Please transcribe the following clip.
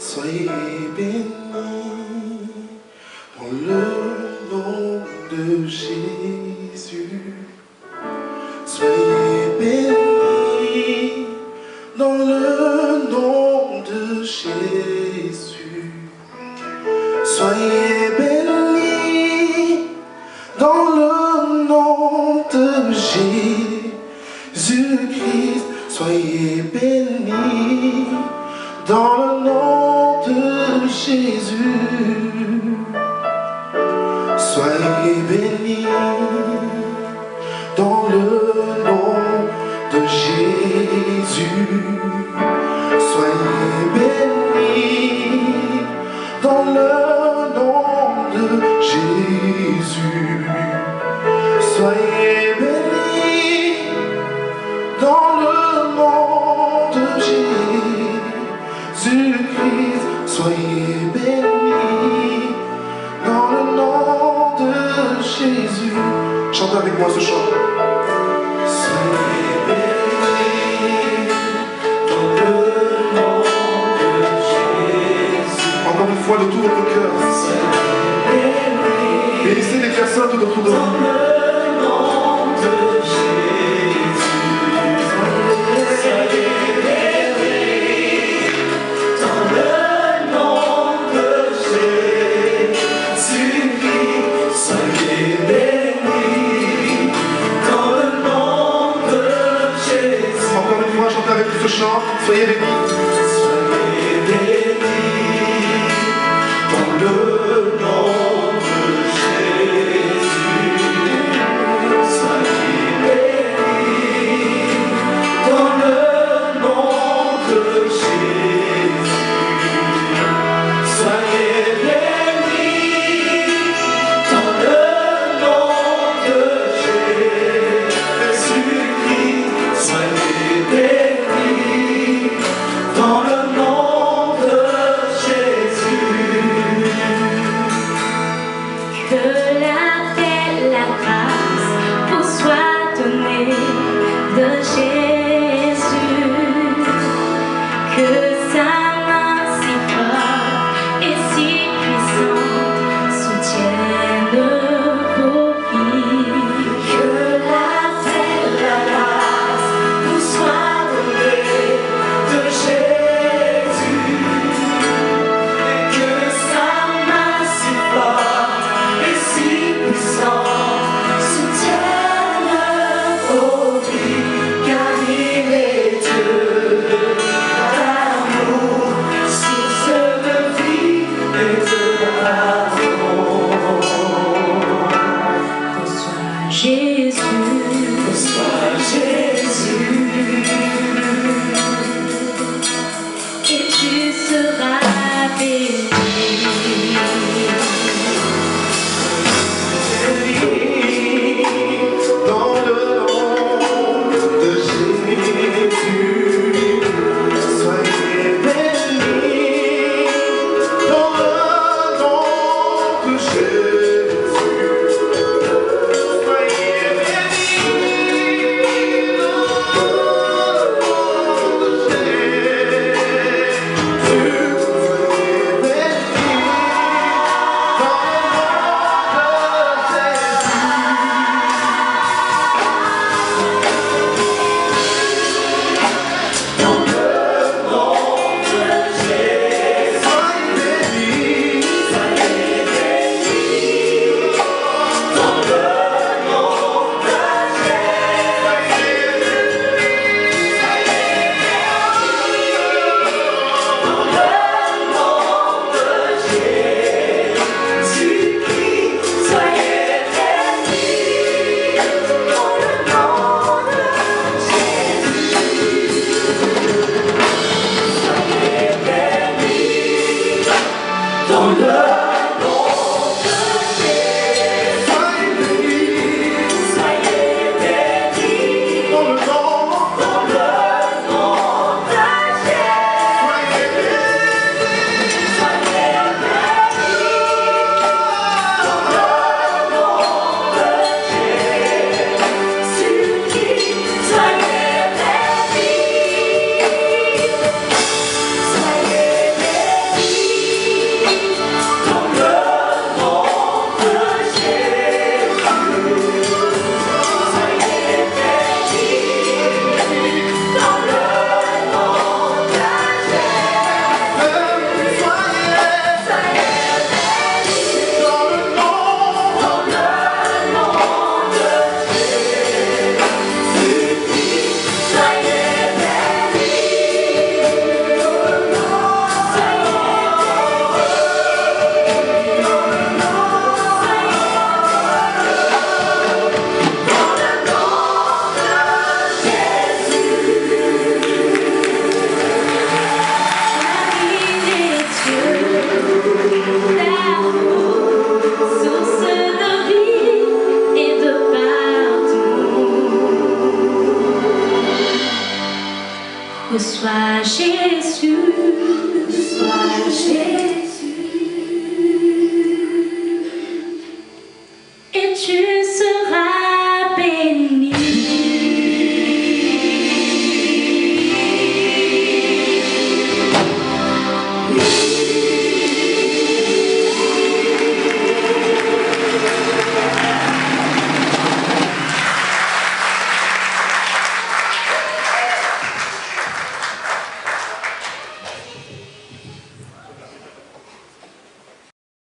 Soyez bénis dans le nom de Jésus. Soyez bénis dans le nom de Jésus. Soyez bénis dans le nom de Jésus-Christ. Soyez bénis dans le nom de Jésus. Soyez bénis dans le nom de Jésus. Soyez bénis dans le nom de Jésus. Soyez bénis dans le nom de Jésus-Christ. Soyez bénis dans le nom de Jésus. Chantez avec moi ce chant. Soyez bénis dans le nom de Jésus. Encore une fois, de tout votre cœur. Bénissez les personnes tout autour de vous. Ce chant, soyez bénis. Soyez bénis dans le nom de Jésus. Soyez bénis dans le nom de Jésus. Soyez bénis dans le nom de Jésus-Christ. Soyez bénis dans le nom de Jésus. Que la paix, la grâce vous soit donnée de Jésus. Que sa main si forte et si puissante soutienne vos vies. Que la paix, la grâce vous soit donnée de Jésus. Que sa main si forte et si puissante soutienne vos vies. Car il est Dieu d'amour, source de vie et de pardon. Reçois Jésus, reçois Jésus, et tu seras béni. Dans le nom de Jésus, soyez bénis. Dans le nom de Jésus, soyez bénis. Jésus.